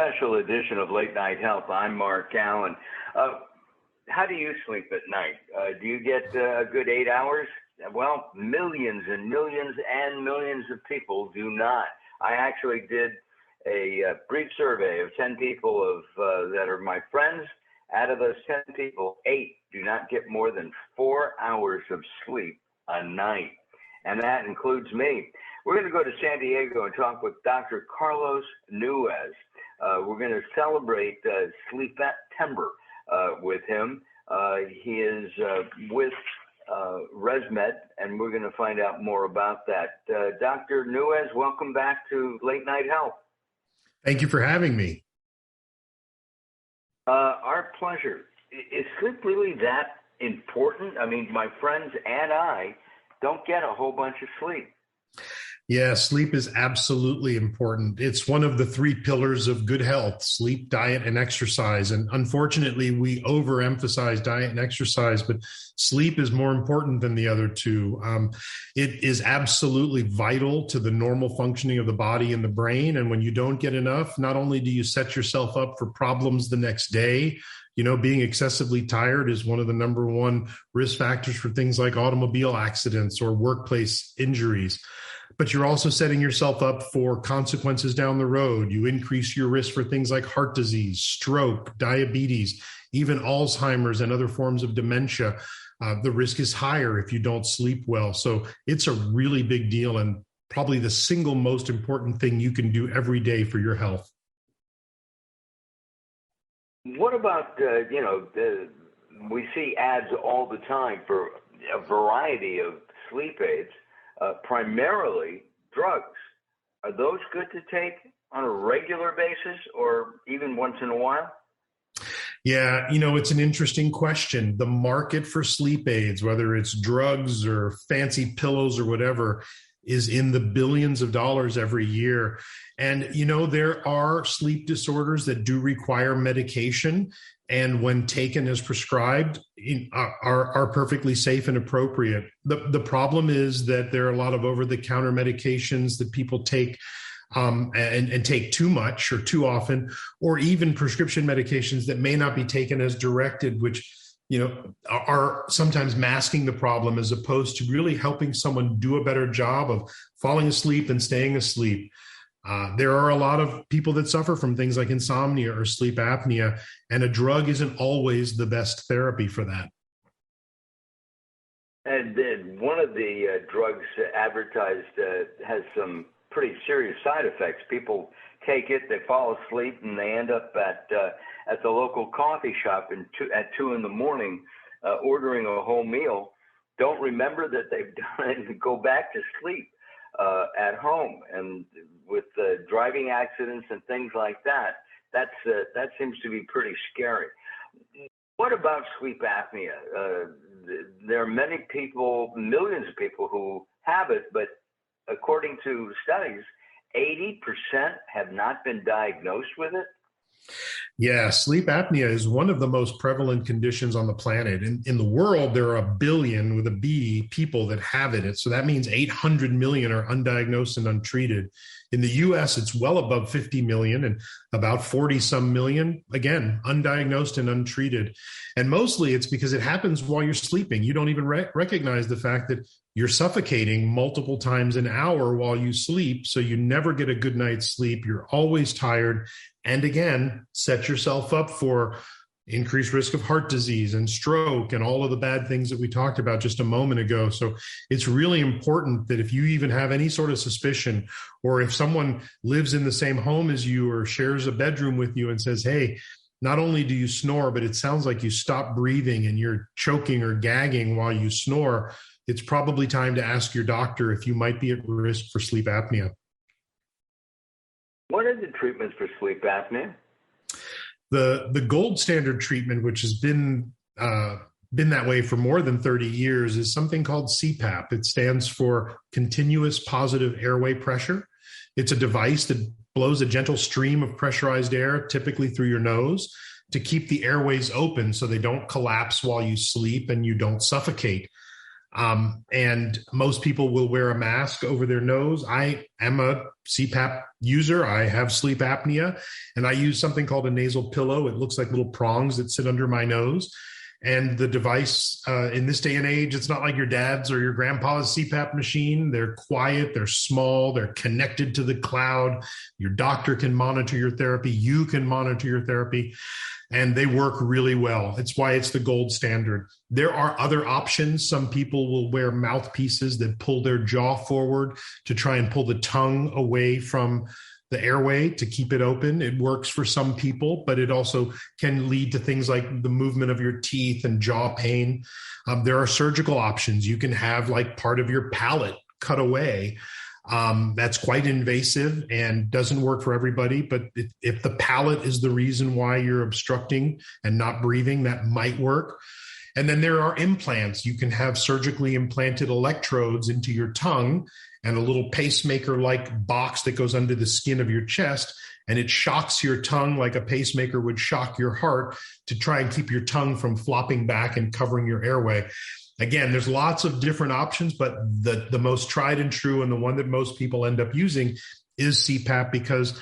special edition of Late Night Health. I'm Mark Allen. How do you sleep at night? Do you get a good 8 hours? Well, millions and millions and millions of people do not. I actually did a brief survey of 10 people that are my friends. Out of those 10 people, 8 do not get more than 4 hours of sleep a night. And that includes me. We're going to go to San Diego and talk with Dr. Carlos Nunez. We're going to celebrate Sleep September with him. He is with ResMed, and we're going to find out more about that. Dr. Nunez, welcome back to Late Night Health. Thank you for having me. Our pleasure. Is sleep really that important? I mean, my friends and I don't get a whole bunch of sleep. Yeah, sleep is absolutely important. It's one of the 3 pillars of good health: sleep, diet, and exercise. And unfortunately, we overemphasize diet and exercise, but sleep is more important than the other 2. It is absolutely vital to the normal functioning of the body and the brain. And when you don't get enough, not only do you set yourself up for problems the next day, being excessively tired is one of the number 1 risk factors for things like automobile accidents or workplace injuries. But you're also setting yourself up for consequences down the road. You increase your risk for things like heart disease, stroke, diabetes, even Alzheimer's and other forms of dementia. The risk is higher if you don't sleep well. So it's a really big deal and probably the single most important thing you can do every day for your health. What about, we see ads all the time for a variety of sleep aids. Primarily drugs. Are those good to take on a regular basis or even once in a while? Yeah, it's an interesting question. The market for sleep aids, whether it's drugs or fancy pillows or whatever, is in the billions of dollars every year. And, there are sleep disorders that do require medication, and when taken as prescribed, are perfectly safe and appropriate. The problem is that there are a lot of over-the-counter medications that people take and take too much or too often, or even prescription medications that may not be taken as directed, which are sometimes masking the problem as opposed to really helping someone do a better job of falling asleep and staying asleep. There are a lot of people that suffer from things like insomnia or sleep apnea, and a drug isn't always the best therapy for that. And one of the drugs advertised has some pretty serious side effects. People take it, they fall asleep, and they end up at the local coffee shop at 2 a.m. Ordering a whole meal, don't remember that they've done it, and go back to sleep at home. And with driving accidents and things like that, that seems to be pretty scary. What about sleep apnea? There are many people, millions of people who have it, but according to studies, 80% have not been diagnosed with it. Yeah, sleep apnea is one of the most prevalent conditions on the planet. In the world, there are 1 billion with a B people that have it. So that means 800 million are undiagnosed and untreated. In the US, it's well above 50 million and about 40 some million, again, undiagnosed and untreated. And mostly it's because it happens while you're sleeping. You don't even recognize the fact that you're suffocating multiple times an hour while you sleep. So you never get a good night's sleep. You're always tired. And again, set yourself up for increased risk of heart disease and stroke and all of the bad things that we talked about just a moment ago. So it's really important that if you even have any sort of suspicion, or if someone lives in the same home as you or shares a bedroom with you and says, hey, not only do you snore, but it sounds like you stop breathing and you're choking or gagging while you snore, it's probably time to ask your doctor if you might be at risk for sleep apnea. What are the treatments for sleep apnea? The gold standard treatment, which has been that way for more than 30 years, is something called CPAP. It stands for continuous positive airway pressure. It's a device that blows a gentle stream of pressurized air, typically through your nose, to keep the airways open so they don't collapse while you sleep and you don't suffocate. And most people will wear a mask over their nose. I am a CPAP user. I have sleep apnea, and I use something called a nasal pillow. It looks like little prongs that sit under my nose. And the device in this day and age, it's not like your dad's or your grandpa's CPAP machine. They're quiet, they're small, they're connected to the cloud. Your doctor can monitor your therapy. You can monitor your therapy. And they work really well. It's why it's the gold standard. There are other options. Some people will wear mouthpieces that pull their jaw forward to try and pull the tongue away from the airway to keep it open. It works for some people, but it also can lead to things like the movement of your teeth and jaw pain. There are surgical options. You can have like part of your palate cut away. That's quite invasive and doesn't work for everybody. But if the palate is the reason why you're obstructing and not breathing, that might work. And then there are implants. You can have surgically implanted electrodes into your tongue and a little pacemaker-like box that goes under the skin of your chest, and it shocks your tongue like a pacemaker would shock your heart to try and keep your tongue from flopping back and covering your airway. Again, there's lots of different options, but the most tried and true and the one that most people end up using is CPAP, because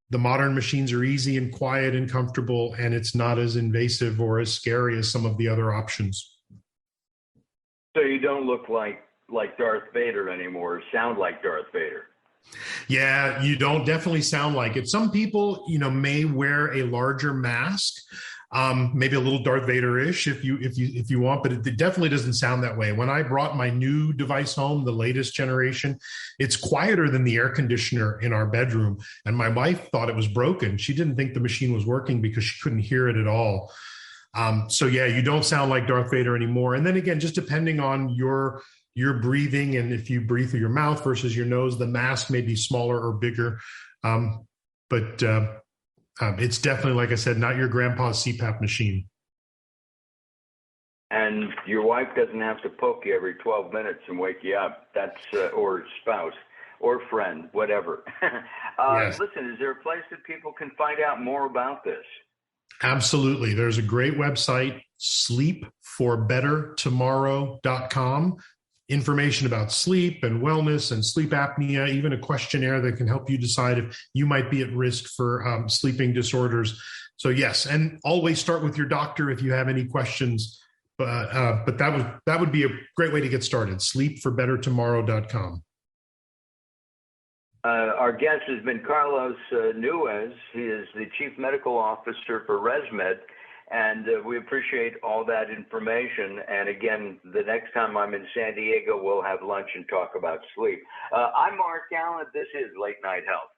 the modern machines are easy and quiet and comfortable, and it's not as invasive or as scary as some of the other options. So you don't look like Darth Vader anymore, sound like Darth Vader. Yeah, you don't definitely sound like it. Some people, may wear a larger mask, maybe a little Darth Vader-ish if you want, but it definitely doesn't sound that way. When I brought my new device home, the latest generation, it's quieter than the air conditioner in our bedroom. And my wife thought it was broken. She didn't think the machine was working because she couldn't hear it at all. So yeah, you don't sound like Darth Vader anymore. And then again, just depending on your breathing, and if you breathe through your mouth versus your nose, the mask may be smaller or bigger. But it's definitely, like I said, not your grandpa's CPAP machine. And your wife doesn't have to poke you every 12 minutes and wake you up. That's, or spouse or friend, whatever. Yes. Listen, is there a place that people can find out more about this? Absolutely. There's a great website, sleepforbettertomorrow.com. Information about sleep and wellness and sleep apnea, even a questionnaire that can help you decide if you might be at risk for sleeping disorders. So yes, and always start with your doctor if you have any questions. But that would be a great way to get started. Sleepforbettertomorrow.com. Our guest has been Carlos Nunez. He is the Chief Medical Officer for ResMed, and we appreciate all that information. And again, the next time I'm in San Diego, we'll have lunch and talk about sleep. I'm Mark Allen. This is Late Night Health.